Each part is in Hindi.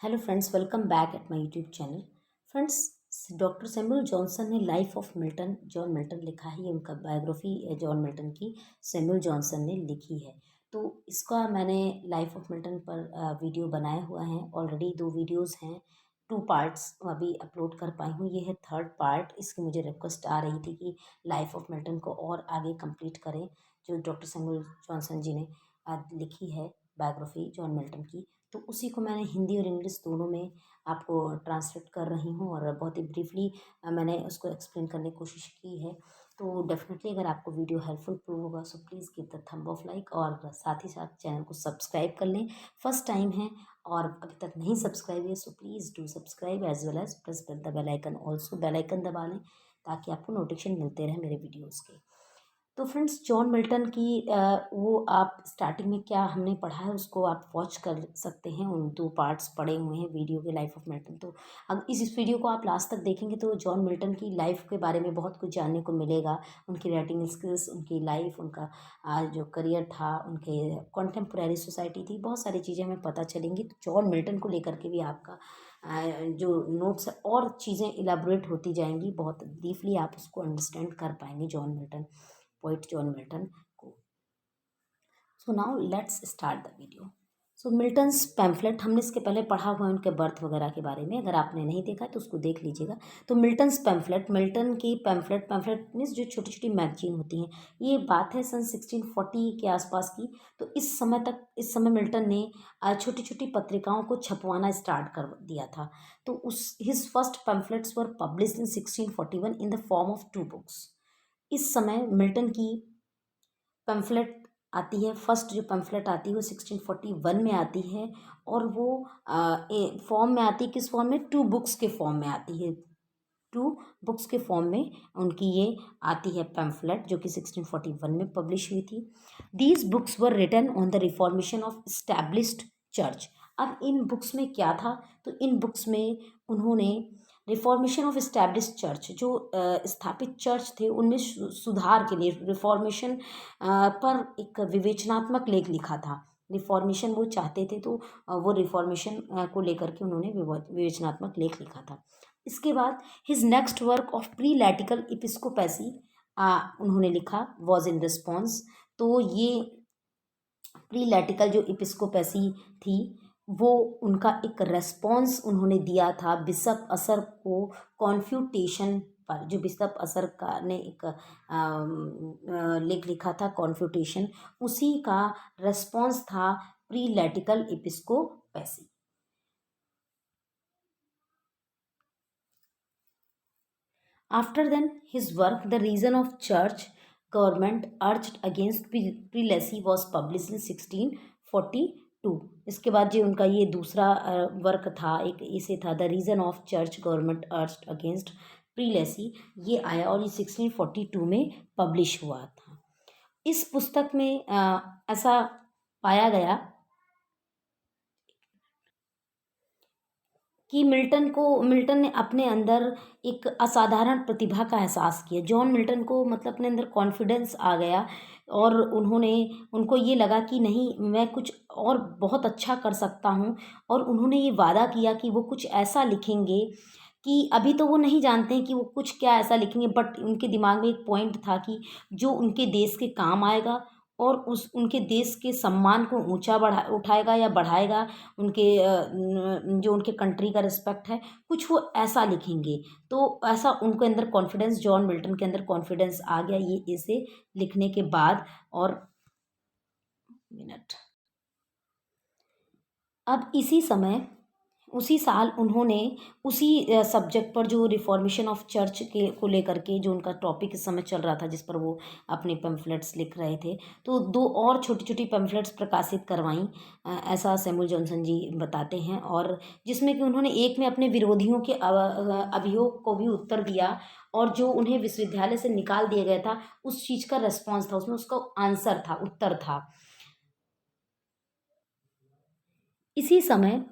Hello friends, welcome back at my YouTube channel. Friends, doctor Samuel Johnson ने life of Milton John Milton लिखा है। ये उनका बायोग्राफी जॉन मिल्टन की सैमुअल जॉनसन ने लिखी है। तो इसका मैंने लाइफ ऑफ मिल्टन पर वीडियो बनाया हुआ है। ऑलरेडी 2 वीडियोस हैं, 2 पार्ट्स अभी अपलोड कर पाई हूँ। ये है थर्ड पार्ट। इसकी मुझे रिक्वेस्ट आ रही थी कि लाइफ ऑफ मिल्टन को और आगे कंप्लीट करें, जो डॉक्टर सैमुअल जॉनसन जी ने लिखी है बायोग्राफी जॉन मिल्टन की। तो उसी को मैंने हिंदी और इंग्लिश दोनों में आपको ट्रांसलेट कर रही हूँ और बहुत ही ब्रीफली मैंने उसको एक्सप्लेन करने की कोशिश की है। तो डेफिनेटली अगर आपको वीडियो हेल्पफुल प्रूव होगा so please give the thumb of like और साथ ही साथ चैनल को सब्सक्राइब कर लें। फर्स्ट टाइम है और अभी तक नहीं सब्सक्राइब है so please do subscribe as well as press the bell icon. Also bell icon दबा लें ताकि आपको नोटिफिकेशन मिलते रहे मेरे वीडियोज़ के। तो फ्रेंड्स, जॉन मिल्टन की वो आप स्टार्टिंग में क्या हमने पढ़ा है उसको आप वॉच कर सकते हैं। उन 2 पार्ट्स पड़े हुए हैं वीडियो के लाइफ ऑफ मिल्टन। तो अगर इस वीडियो को आप लास्ट तक देखेंगे तो जॉन मिल्टन की लाइफ के बारे में बहुत कुछ जानने को मिलेगा। उनकी राइटिंग स्किल्स, उनकी लाइफ, उनका जो करियर था, उनके कॉन्टेम्पोरेरी सोसाइटी थी, बहुत सारी चीज़ें हमें पता चलेंगी। तो जॉन मिल्टन को लेकर के भी आपका जो नोट्स और चीज़ें इलाबोरेट होती जाएंगी। बहुत डीपली आप उसको अंडरस्टैंड कर पाएंगे John Milton, poet John Milton को। So now let's start the video. So Milton's pamphlet हमने इसके पहले पढ़ा हुआ है, उनके बर्थ वगैरह के बारे में। अगर आपने नहीं देखा है तो उसको देख लीजिएगा। तो मिल्टन्स पैम्फलेट, मिल्टन की पैम्फलेट, पैम्फलेट मीन्स जो छोटी छोटी मैगजीन होती हैं। ये बात है सन 1640 के आसपास की। तो इस समय मिल्टन ने छोटी छोटी पत्रिकाओं को छपवाना स्टार्ट कर दिया था। तो उस his first pamphlets were published in 1641 in the form of 2 books. इस समय मिल्टन की पैम्फलेट आती है, फर्स्ट जो पैम्फलेट आती है वो 1641 में आती है और वो फॉर्म में आती है। किस फॉर्म में? 2 बुक्स के फॉर्म में आती है। 2 बुक्स के फॉर्म में उनकी ये आती है पैम्फलेट, जो कि 1641 में पब्लिश हुई थी। These books were written on the reformation of established church. अब इन बुक्स में क्या था? तो इन बुक्स में उन्होंने रिफॉर्मेशन ऑफ इस्टेब्लिश्ड चर्च, जो स्थापित चर्च थे उनमें सुधार के लिए रिफॉर्मेशन पर एक विवेचनात्मक लेख लिखा था। रिफॉर्मेशन वो चाहते थे, तो वो रिफॉर्मेशन को लेकर के उन्होंने विवेचनात्मक लेख लिखा था। इसके बाद his next work of prelatical episcopacy उन्होंने लिखा, वॉज इन रिस्पॉन्स। तो ये प्री लैटिकल जो इपिस्कोपेसी थी वो उनका एक रेस्पॉन्स उन्होंने दिया था बिशप असर को कॉन्फ्यूटेशन पर। जो बिशप असर का ने एक लेख लिखा था कॉन्फ्यूटेशन, उसी का रेस्पॉन्स था pre लैटिकल इपिस्कोपेसी। After then, his work, The Reason of Church Government Urged Against Prelacy, was published in 1642। इसके बाद जो उनका ये दूसरा वर्क था, एक इसे था the reason of church government urged against prelacy, ये आया और ये 1642 में पब्लिश हुआ था। इस पुस्तक में ऐसा पाया गया कि मिल्टन ने अपने अंदर एक असाधारण प्रतिभा का एहसास किया। जॉन मिल्टन को मतलब अपने अंदर कॉन्फिडेंस आ गया और उनको ये लगा कि नहीं, मैं कुछ और बहुत अच्छा कर सकता हूँ। और उन्होंने ये वादा किया कि वो कुछ ऐसा लिखेंगे कि अभी तो वो नहीं जानते हैं कि वो कुछ क्या ऐसा लिखेंगे, बट उनके दिमाग में एक पॉइंट था कि जो उनके देश के काम आएगा और उनके देश के सम्मान को ऊंचा उठाएगा या बढ़ाएगा। उनके जो उनके कंट्री का रिस्पेक्ट है, कुछ वो ऐसा लिखेंगे। तो ऐसा उनके अंदर कॉन्फिडेंस, जॉन मिल्टन के अंदर कॉन्फिडेंस आ गया ये इसे लिखने के बाद। और मिनट अब उसी साल उन्होंने उसी सब्जेक्ट पर, जो रिफॉर्मेशन ऑफ चर्च के को लेकर के जो उनका टॉपिक इस समय चल रहा था, जिस पर वो अपने पैम्फलेट्स लिख रहे थे, तो 2 और छोटी छोटी पैम्फलेट्स प्रकाशित करवाईं, ऐसा सैमुअल जॉनसन जी बताते हैं। और जिसमें कि उन्होंने एक में अपने विरोधियों के अभियोग को भी उत्तर दिया और जो उन्हें विश्वविद्यालय से निकाल दिया गया था उस चीज़ का रेस्पॉन्स था, उसमें उसका आंसर था, उत्तर था। इसी समय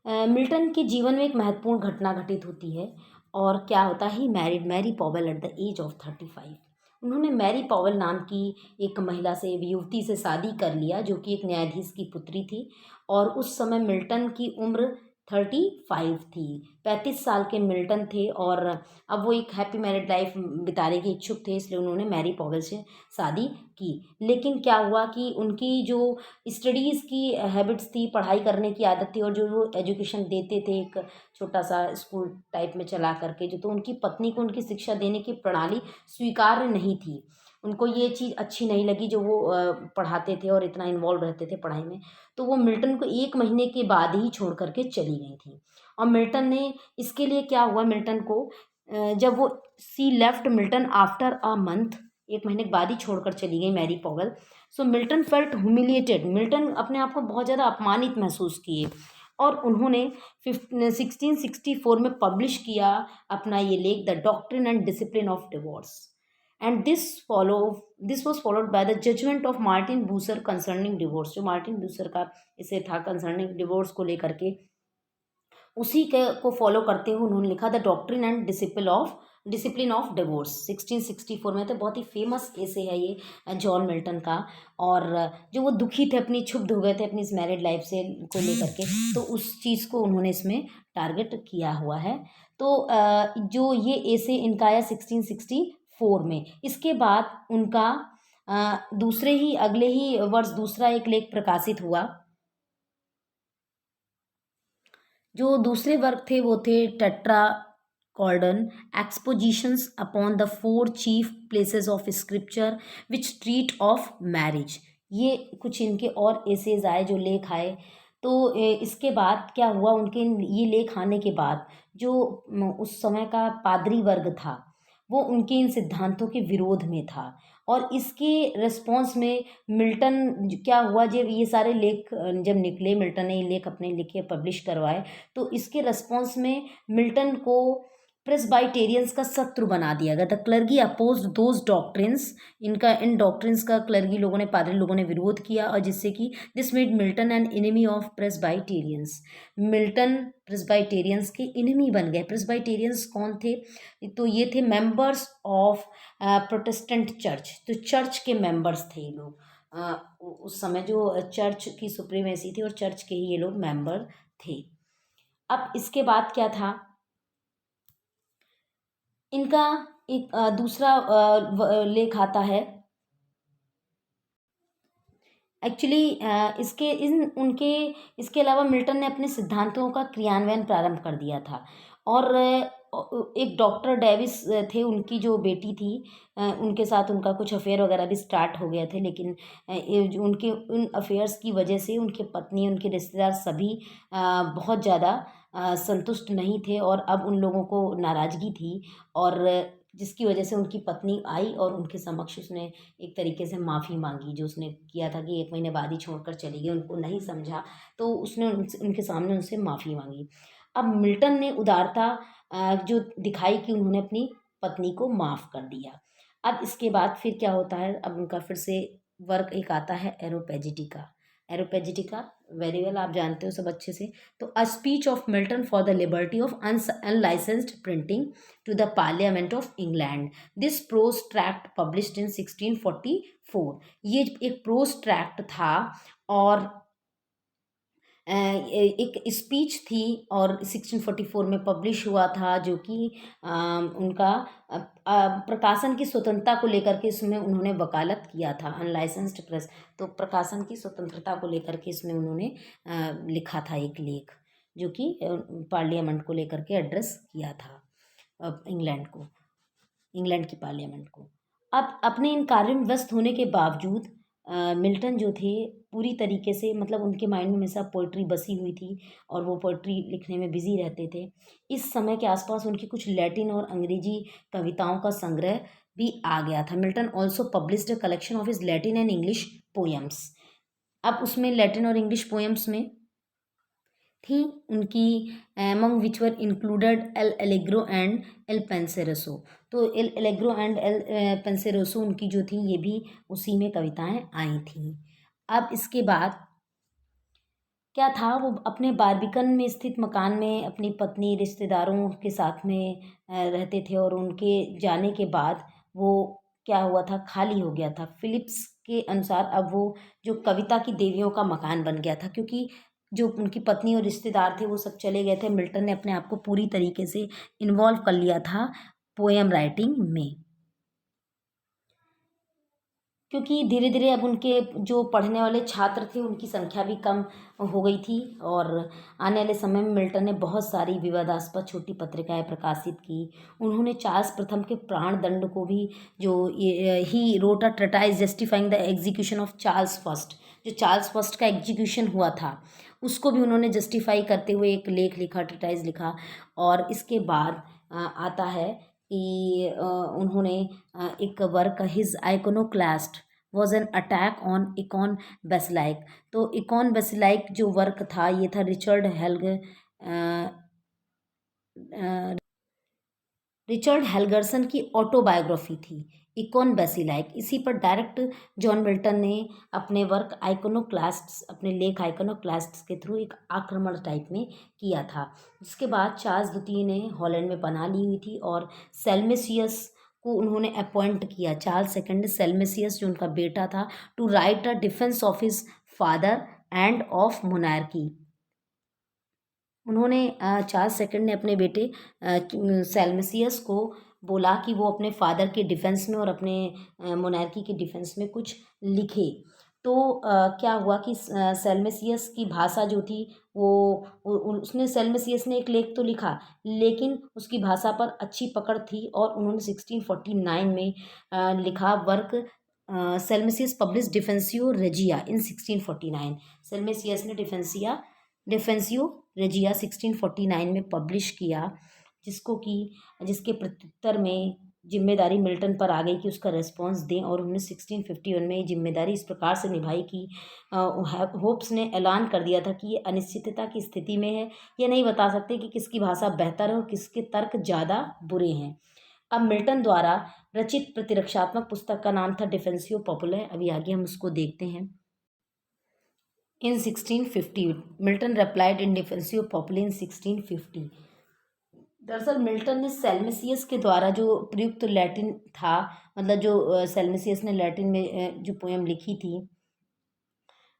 मिल्टन के जीवन में एक महत्वपूर्ण घटना घटित होती है। और क्या होता है? He married Mary Powell at the age of 35। उन्होंने मैरी पॉवेल नाम की एक महिला से, युवती से शादी कर लिया, जो कि एक न्यायाधीश की पुत्री थी। और उस समय मिल्टन की उम्र 35 थी। 35 साल के मिल्टन थे और अब वो एक हैप्पी मैरिड लाइफ बिताने के इच्छुक थे, इसलिए उन्होंने मैरी पॉवेल से शादी की। लेकिन क्या हुआ कि उनकी जो स्टडीज़ की हैबिट्स थी, पढ़ाई करने की आदत थी और जो वो एजुकेशन देते थे एक छोटा सा स्कूल टाइप में चला करके जो, तो उनकी पत्नी को उनकी शिक्षा देने की प्रणाली स्वीकार्य नहीं थी। उनको ये चीज़ अच्छी नहीं लगी जो वो पढ़ाते थे और इतना इन्वॉल्व रहते थे पढ़ाई में। तो वो मिल्टन को 1 महीने के बाद ही छोड़ कर के चली गई थीं। और मिल्टन ने इसके लिए क्या हुआ, मिल्टन को जब वो she left Milton after a month, 1 महीने के बाद ही छोड़कर चली गई मैरी पॉवेल। सो मिल्टन फेल्ट ह्यूमिलिएटेड, मिल्टन अपने आप को बहुत ज़्यादा अपमानित महसूस किए और उन्होंने 1664 में पब्लिश किया अपना ये लेख, the doctrine and discipline of divorce. And this was followed by the judgment of Martin Bucer concerning divorce. जो मार्टिन बूसर का इसे था कंसर्निंग डिवोर्स को लेकर के, उसी के को फॉलो करते हुए उन्होंने लिखा the doctrine and discipline of divorce. 1664 में, तो बहुत ही फेमस ऐसे है ये जॉन मिल्टन का। और जो वो दुखी थे, अपनी क्षुब्ध हो गए थे अपनी इस मैरिड लाइफ से को लेकर के, तो उस चीज़ को उन्होंने इसमें टारगेट किया हुआ है। तो जो ये ऐसे इनका आया 1664 में। इसके बाद उनका दूसरे ही अगले ही वर्ष दूसरा एक लेख प्रकाशित हुआ। जो दूसरे वर्क थे वो थे tetrachordon expositions upon the 4 chief places of scripture which treat of marriage. ये कुछ इनके और एसेज आए, जो लेख आए। तो इसके बाद क्या हुआ, उनके ये लेख आने के बाद जो उस समय का पादरी वर्ग था, वो उनके इन सिद्धांतों के विरोध में था। और इसके रिस्पॉन्स में मिल्टन क्या हुआ, जब ये सारे लेख जब निकले, मिल्टन ने ये लेख अपने लिखे पब्लिश करवाए, तो इसके रिस्पॉन्स में मिल्टन को प्रेस्बाइटेरियंस का शत्रु बना दिया गया। The clergy opposed those doctrines, in doctrines का क्लर्गी लोगों ने, पादरी लोगों ने विरोध किया, और जिससे कि this made Milton an enemy of Presbyterians. Milton Presbyterians के एनिमी बन गए। प्रेस्बाइटेरियंस कौन थे, तो ये थे मेंबर्स ऑफ प्रोटेस्टेंट चर्च, तो चर्च के मेंबर्स थे ये लोग। उस समय जो चर्च की सुप्रीमेसी थी और चर्च के ही ये लोग मेंबर थे। अब इसके बाद क्या था, इनका एक दूसरा लेख आता है। एक्चुअली इसके इन उनके इसके अलावा मिल्टन ने अपने सिद्धांतों का क्रियान्वयन प्रारंभ कर दिया था। और एक डॉक्टर डेविस थे, उनकी जो बेटी थी, उनके साथ उनका कुछ अफेयर वगैरह भी स्टार्ट हो गए थे। लेकिन ये जो उनके उन अफेयर्स की वजह से उनके पत्नी, उनके रिश्तेदार सभी बहुत ज़्यादा संतुष्ट नहीं थे और अब उन लोगों को नाराज़गी थी। और जिसकी वजह से उनकी पत्नी आई और उनके समक्ष उसने एक तरीके से माफ़ी मांगी, जो उसने किया था कि 1 महीने बाद ही छोड़कर चली गई, उनको नहीं समझा, तो उसने उनके सामने उनसे माफ़ी मांगी। अब मिल्टन ने उदारता जो दिखाई कि उन्होंने अपनी पत्नी को माफ़ कर दिया। अब इसके बाद फिर क्या होता है, अब उनका फिर से वर्क एक आता है एरोपेजिटिका। एरोपेजिटिका वेरी वेल आप जानते हो सब अच्छे से। तो a speech of Milton for the liberty of unlicensed printing to the parliament of England. This prose tract published in 1644। ये एक प्रोज ट्रैक्ट था और एक स्पीच थी और 1644 में पब्लिश हुआ था, जो कि उनका प्रकाशन की स्वतंत्रता को लेकर के इसमें उन्होंने वकालत किया था, अनलाइसेंस्ड प्रेस। तो प्रकाशन की स्वतंत्रता को लेकर के इसमें उन्होंने लिखा था एक लेख, जो कि पार्लियामेंट को लेकर के एड्रेस किया था, इंग्लैंड की पार्लियामेंट को। अब अपने इन कार्यों में व्यस्त होने के बावजूद मिल्टन जो थे पूरी तरीके से, मतलब उनके माइंड में हमेशा पोइट्री बसी हुई थी और वो पोइट्री लिखने में बिजी रहते थे। इस समय के आसपास उनकी कुछ लैटिन और अंग्रेजी कविताओं का संग्रह भी आ गया था। Milton also published a collection of his Latin and English poems. अब उसमें लैटिन और इंग्लिश पोएम्स में थी उनकी, among which were included L'Allegro and Il Penseroso. तो L'Allegro and Il Penseroso उनकी जो थी, ये भी उसी में कविताएं आई थी। अब इसके बाद क्या था, वो अपने बारबिकन में स्थित मकान में अपनी पत्नी, रिश्तेदारों के साथ में रहते थे और उनके जाने के बाद वो क्या हुआ था, खाली हो गया था। फिलिप्स के अनुसार अब वो जो कविता की देवियों का मकान बन गया था, क्योंकि जो उनकी पत्नी और रिश्तेदार थे वो सब चले गए थे, मिल्टन ने अपने आप को पूरी तरीके से इन्वॉल्व कर लिया था पोएम राइटिंग में। क्योंकि धीरे धीरे अब उनके जो पढ़ने वाले छात्र थे उनकी संख्या भी कम हो गई थी, और आने वाले समय में मिल्टन ने बहुत सारी विवादास्पद छोटी पत्रिकाएं प्रकाशित की। उन्होंने चार्ल्स प्रथम के प्राण दंड को भी, जो he wrote a treatise justifying the execution of Charles first, जो चार्ल्स फर्स्ट का एग्जीक्यूशन हुआ था उसको भी उन्होंने जस्टिफाई करते हुए एक लेख लिखा, ट्रेटाइज लिखा। और इसके बाद आता है कि उन्होंने एक work his Iconoclastes was an attack on Eikon Basilike. तो इकॉन बेसलाइक जो वर्क था ये था रिचर्ड हेल्गरसन की ऑटोबायोग्राफी थी, इकॉन बेसिलाइक। इसी पर डायरेक्ट जॉन मिल्टन ने अपने वर्क आइकोनोक्लास्ट्स, अपने लेख आइकोनोक्लास्ट्स के थ्रू एक आक्रमण टाइप में किया था, जिसके बाद चार्ल्स द्वितीय ने हॉलैंड में पनाह ली हुई थी और सेल्मेसियस को उन्होंने अपॉइंट किया, चार्ल्स सेकंड सेल्मेसियस जो उनका बेटा था, to write a defence of his father and of monarchy. उन्होंने चार्ल्स सेकंड ने अपने बेटे सेल्मेसियस को बोला कि वो अपने फादर के डिफेंस में और अपने मोनार्की के डिफेंस में कुछ लिखे। तो क्या हुआ कि सेल्मेसियस की भाषा जो थी वो उसने सेल्मेसियस ने एक लेख तो लिखा, लेकिन उसकी भाषा पर अच्छी पकड़ थी और उन्होंने 1649 में लिखा वर्क सेल्मेसियस पब्लिश डिफेंसियो रेजिया इन 1649। सेल्मेसियस ने डिफेंसियो रेजिया 1649 में पब्लिश किया, जिसके प्रत्युत्तर में जिम्मेदारी मिल्टन पर आ गई कि उसका रिस्पॉन्स दें, और उन्होंने 1651 में ये जिम्मेदारी इस प्रकार से निभाई कि होप्स ने ऐलान कर दिया था कि ये अनिश्चितता की स्थिति में है, ये नहीं बता सकते कि किसकी भाषा बेहतर है और किसके तर्क ज़्यादा बुरे हैं। अब मिल्टन द्वारा रचित प्रतिरक्षात्मक पुस्तक का नाम था डिफेंसियो पॉपुलर। अभी आगे हम उसको देखते हैं। In 1650, Milton replied in Defensio Populi in 1650। दरअसल मिल्टन ने सेल्मेसियस के द्वारा जो प्रयुक्त लैटिन था, मतलब जो सेल्मेसियस ने लैटिन में जो पोएम लिखी थी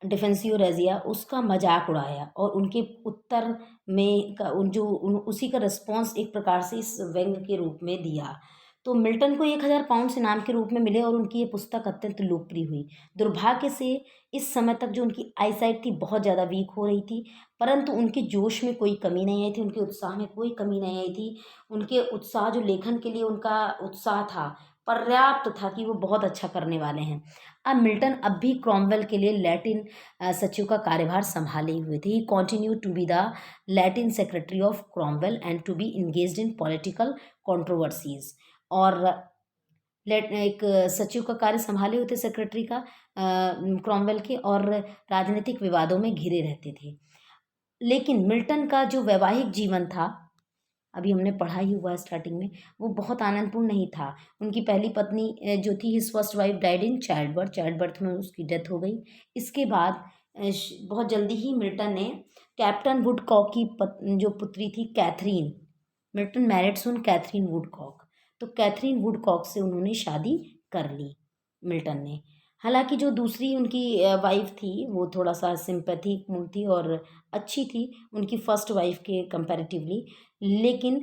डिफेंसियो रेजिया, उसका मजाक उड़ाया और उनके उत्तर में उसी का रिस्पॉन्स एक प्रकार से इस व्यंग के रूप में दिया। तो मिल्टन को 1000 पाउंड इनाम के रूप में मिले और उनकी ये पुस्तक अत्यंत लोकप्रिय हुई। दुर्भाग्य से इस समय तक जो उनकी आईसाइट थी बहुत ज़्यादा वीक हो रही थी, परंतु उनके जोश में कोई कमी नहीं आई थी, उनके उत्साह में कोई कमी नहीं आई थी। उनके उत्साह, जो लेखन के लिए उनका उत्साह था, पर्याप्त था कि वो बहुत अच्छा करने वाले हैं। अब मिल्टन अब भी क्रॉमवेल के लिए लैटिन सचिव का कार्यभार संभाले हुए थे। He continue to be the Latin secretary of Cromwell and to be engaged in political controversies. और एक सचिव का कार्य संभाले हुए थे, सेक्रेटरी का क्रॉमवेल के, और राजनीतिक विवादों में घिरे रहते थे। लेकिन मिल्टन का जो वैवाहिक जीवन था, अभी हमने पढ़ा ही हुआ स्टार्टिंग में, वो बहुत आनंदपूर्ण नहीं था। उनकी पहली पत्नी जो थी, his first wife died in child birth में उसकी डेथ हो गई। इसके बाद बहुत जल्दी ही मिल्टन ने कैप्टन वुडकॉक की जो पुत्री थी कैथरीन, मिल्टन मैरिड सुन कैथरीन वुडकॉक, तो कैथरीन वुडकॉक से उन्होंने शादी कर ली मिल्टन ने। हालांकि जो दूसरी उनकी वाइफ थी वो थोड़ा सा सिंपैथिक मूड थी और अच्छी थी उनकी फर्स्ट वाइफ के कंपैरेटिवली, लेकिन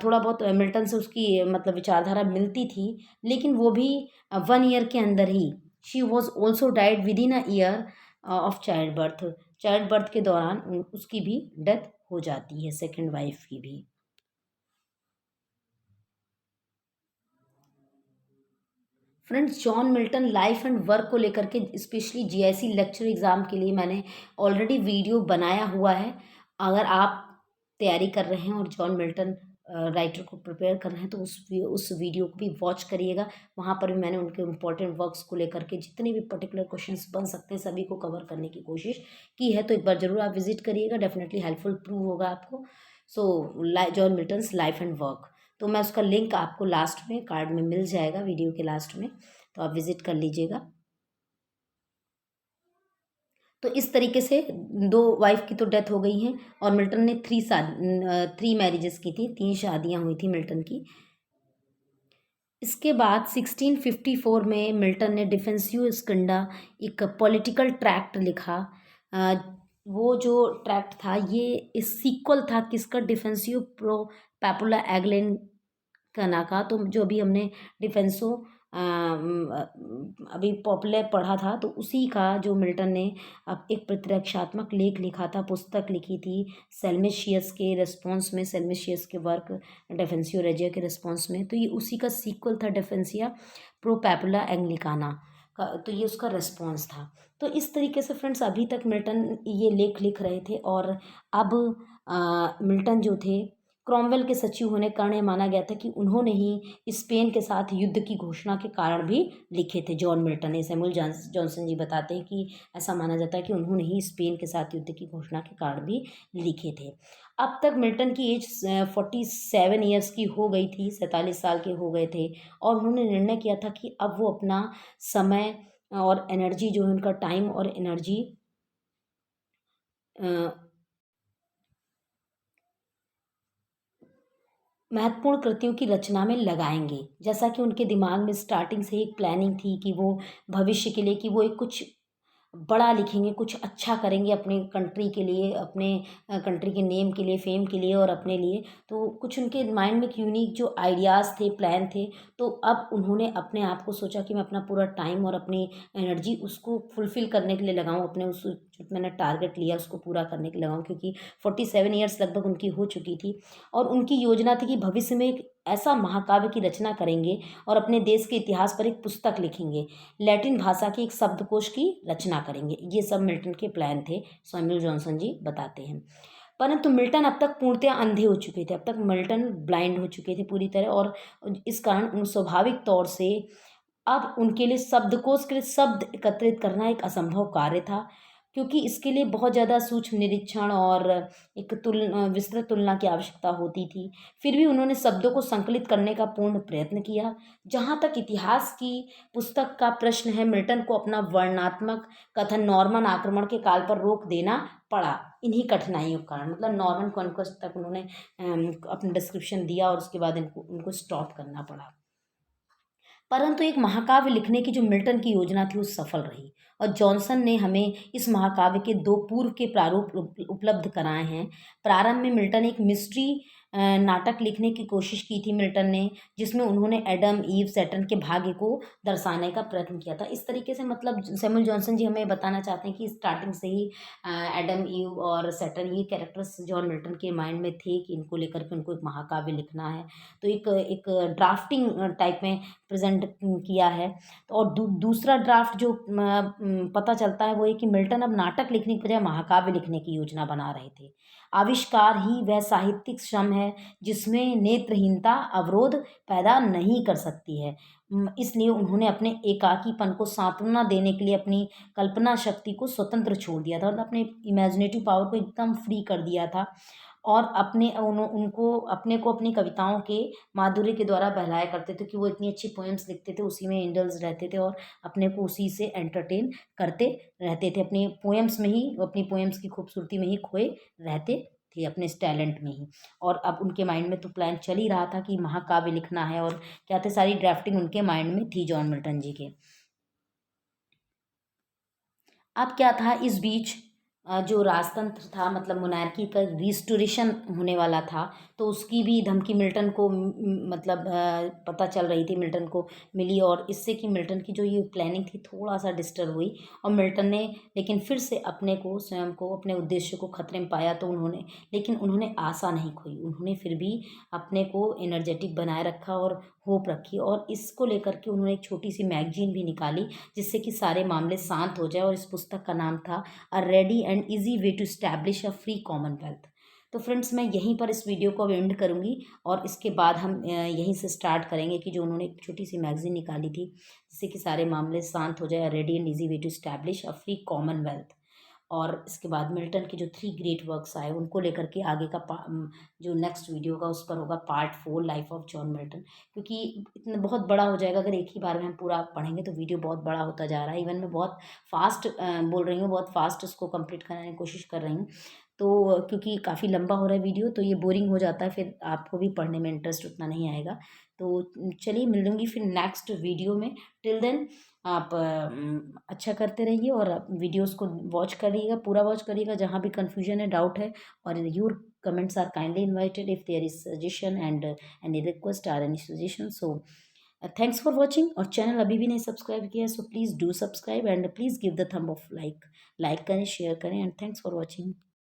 थोड़ा बहुत मिल्टन से उसकी मतलब विचारधारा मिलती थी, लेकिन वो भी 1 ईयर के अंदर ही, she was also died within a year of childbirth के दौरान उसकी भी डेथ हो जाती है, सेकेंड वाइफ की भी। Friends, John Milton life and work को लेकर के स्पेशली जीआईसी लेक्चर एग्ज़ाम के लिए मैंने ऑलरेडी वीडियो बनाया हुआ है। अगर आप तैयारी कर रहे हैं और जॉन मिल्टन राइटर को प्रिपेयर कर रहे हैं तो उस वीडियो को भी वॉच करिएगा। वहाँ पर भी मैंने उनके इम्पोर्टेंट वर्क्स को लेकर के जितने भी पर्टिकुलर क्वेश्चंस बन सकते हैं सभी को कवर करने की कोशिश की है। तो एक बार ज़रूर आप विजिट करिएगा, डेफिनेटली हेल्पफुल प्रूव होगा आपको। सो John Milton's life and work, तो मैं उसका लिंक आपको लास्ट में कार्ड में मिल जाएगा, वीडियो के लास्ट में, तो आप विजिट कर लीजिएगा। तो इस तरीके से 2 वाइफ की तो डेथ हो गई हैं और मिल्टन ने 3 मैरिजेस की थी, 3 शादियां हुई थी मिल्टन की। इसके बाद 1654 में मिल्टन ने डिफेंसियो स्किंडा एक पॉलिटिकल ट्रैक्ट लिखा, वो जो ट्रैक्ट था ये इस सीक्वल था किसका, डिफेंसियो प्रो पैपुला एगलेन कना का। तो जो अभी हमने डिफेंसो अभी पॉपुलर पढ़ा था, तो उसी का जो मिल्टन ने अब एक प्रतिरक्षात्मक लेख लिखा था, पुस्तक लिखी थी सेल्मेशियस के रिस्पॉन्स में, सेल्मेशियस के वर्क डिफेंसियो रेजिया के रिस्पॉन्स में। तो ये उसी का सीक्वल था, डिफेंसिया प्रो पैपुला एंग्लिकाना का। तो ये उसका रिस्पॉन्स था। तो इस तरीके से फ्रेंड्स अभी तक मिल्टन ये लेख लिख रहे थे। और अब मिल्टन जो थे क्रॉमवेल के सचिव होने के कारण यह माना गया था कि उन्होंने ही स्पेन के साथ युद्ध की घोषणा के कारण भी लिखे थे। जॉन मिल्टन ने, सैमुअल जॉनसन जी बताते हैं कि ऐसा माना जाता है कि उन्होंने ही स्पेन के साथ युद्ध की घोषणा के कारण भी लिखे थे। अब तक मिल्टन की एज 47 ईयर्स की हो गई थी, 47 साल के हो गए थे। और उन्होंने निर्णय किया था कि अब वो अपना समय और एनर्जी जो है, उनका टाइम और एनर्जी महत्वपूर्ण कृतियों की रचना में लगाएंगे। जैसा कि उनके दिमाग में स्टार्टिंग से ही एक प्लानिंग थी कि वो भविष्य के लिए, कि वो एक कुछ बड़ा लिखेंगे, कुछ अच्छा करेंगे अपने कंट्री के लिए, अपने कंट्री के नेम के लिए, फेम के लिए और अपने लिए। तो कुछ उनके माइंड में एक यूनिक जो आइडियाज़ थे, प्लान थे। तो अब उन्होंने अपने आप को सोचा कि मैं अपना पूरा टाइम और अपनी एनर्जी उसको फुलफ़िल करने के लिए लगाऊँ, अपने उस जो मैंने टारगेट लिया उसको पूरा करने के लिए लगाऊँ, क्योंकि 47 ईयर्स लगभग उनकी हो चुकी थी। और उनकी योजना थी कि भविष्य में एक ऐसा महाकाव्य की रचना करेंगे और अपने देश के इतिहास पर एक पुस्तक लिखेंगे, लैटिन भाषा के एक शब्दकोश की रचना करेंगे। ये सब मिल्टन के प्लान थे, सैमुअल जॉनसन जी बताते हैं। परंतु मिल्टन अब तक पूर्णतया अंधे हो चुके थे, अब तक मिल्टन ब्लाइंड हो चुके थे पूरी तरह। और इस कारण उन स्वाभाविक तौर से अब उनके लिए शब्दकोश के लिए शब्द एकत्रित करना एक असंभव कार्य था, क्योंकि इसके लिए बहुत ज़्यादा सूक्ष्म निरीक्षण और एक विस्तृत तुलना की आवश्यकता होती थी। फिर भी उन्होंने शब्दों को संकलित करने का पूर्ण प्रयत्न किया। जहाँ तक इतिहास की पुस्तक का प्रश्न है, मिल्टन को अपना वर्णनात्मक कथन नॉर्मन आक्रमण के काल पर रोक देना पड़ा, इन्हीं कठिनाइयों के कारण। मतलब नॉर्मन कॉन्क्वेस्ट तक उन्होंने अपना डिस्क्रिप्शन दिया और उसके बाद इनको उनको स्टॉप करना पड़ा। परंतु एक महाकाव्य लिखने की जो मिल्टन की योजना थी वो सफल रही। और जॉनसन ने हमें इस महाकाव्य के दो पूर्व के प्रारूप उपलब्ध कराए हैं। प्रारंभ में मिल्टन एक मिस्ट्री नाटक लिखने की कोशिश की थी मिल्टन ने, जिसमें उन्होंने एडम, ईव, सैटर्न के भाग्य को दर्शाने का प्रयत्न किया था। इस तरीके से मतलब सैमुअल जॉनसन जी हमें बताना चाहते हैं कि स्टार्टिंग से ही एडम, ईव और सैटर्न ये कैरेक्टर्स जॉन मिल्टन के माइंड में थे कि इनको लेकर के उनको एक महाकाव्य लिखना है। तो एक एक ड्राफ्टिंग टाइप में प्रेजेंट किया है। तो और दूसरा ड्राफ्ट जो पता चलता है वो ये कि मिल्टन अब नाटक लिखने की बजाय महाकाव्य लिखने की योजना बना रहे थे। आविष्कार ही वह साहित्यिक श्रम है जिसमें नेत्रहीनता अवरोध पैदा नहीं कर सकती है। इसलिए उन्होंने अपने एकाकीपन को सांत्वना देने के लिए अपनी कल्पना शक्ति को स्वतंत्र छोड़ दिया था, मतलब अपने इमेजिनेटिव पावर को एकदम फ्री कर दिया था। और उनको अपने को अपनी कविताओं के माधुर्य के द्वारा बहलाया करते थे, कि वो इतनी अच्छी पोएम्स लिखते थे, उसी में इंडल्ज रहते थे और अपने को उसी से एंटरटेन करते रहते थे। अपनी पोएम्स में ही, अपनी पोएम्स की खूबसूरती में ही खोए रहते थे, अपने इस टैलेंट में ही। और अब उनके माइंड में तो प्लान चल ही रहा था कि महाकाव्य लिखना है, और क्या थे, सारी ड्राफ्टिंग उनके माइंड में थी जॉन मिल्टन जी के। अब क्या था इस बीच, जो राजतंत्र था, मतलब मोनार्की का रिस्टोरेशन होने वाला था, तो उसकी भी धमकी मिल्टन को मतलब पता चल रही थी, मिल्टन को मिली। और इससे कि मिल्टन की जो ये प्लानिंग थी थोड़ा सा डिस्टर्ब हुई। और मिल्टन ने लेकिन फिर से अपने को, स्वयं को, अपने उद्देश्य को खतरे में पाया। तो उन्होंने आशा नहीं खोई, उन्होंने फिर भी अपने को एनर्जेटिक बनाए रखा और होप रखी। और इसको लेकर के उन्होंने एक छोटी सी मैगजीन भी निकाली, जिससे कि सारे मामले शांत हो जाए। और इस पुस्तक का नाम था a ready and easy way to establish a free commonwealth. तो फ्रेंड्स, मैं यहीं पर इस वीडियो को अब एंड करूँगी, और इसके बाद हम यहीं से स्टार्ट करेंगे कि जो उन्होंने एक छोटी सी मैगजीन निकाली थी, जिससे कि सारे मामले शांत हो जाए, a ready and easy way to establish a free commonwealth. और इसके बाद मिल्टन के जो 3 ग्रेट वर्क्स आए, उनको लेकर के आगे का जो नेक्स्ट वीडियो होगा उस पर होगा part 4, life of John Milton. क्योंकि इतना बहुत बड़ा हो जाएगा, अगर एक ही बार में हम पूरा पढ़ेंगे तो वीडियो बहुत बड़ा होता जा रहा है। इवन मैं बहुत फास्ट बोल रही हूँ, बहुत फास्ट उसको कंप्लीट कराने की कोशिश कर रही हूँ। तो क्योंकि काफ़ी लंबा हो रहा है वीडियो, तो ये बोरिंग हो जाता है, फिर आपको भी पढ़ने में इंटरेस्ट उतना नहीं आएगा। तो चलिए, मिलूंगी फिर नेक्स्ट वीडियो में। टिल देन, आप अच्छा करते रहिए और आप वीडियोस को वॉच करिएगा, पूरा वॉच करिएगा, जहाँ भी कन्फ्यूजन है, डाउट है, और your comments are kindly invited if there is suggestion and any request or any suggestion. So thanks for watching. और चैनल अभी भी नहीं सब्सक्राइब किया है, so please do subscribe and please give the thumb of like. Like करें, शेयर करें, एंड थैंक्स फॉर वॉचिंग।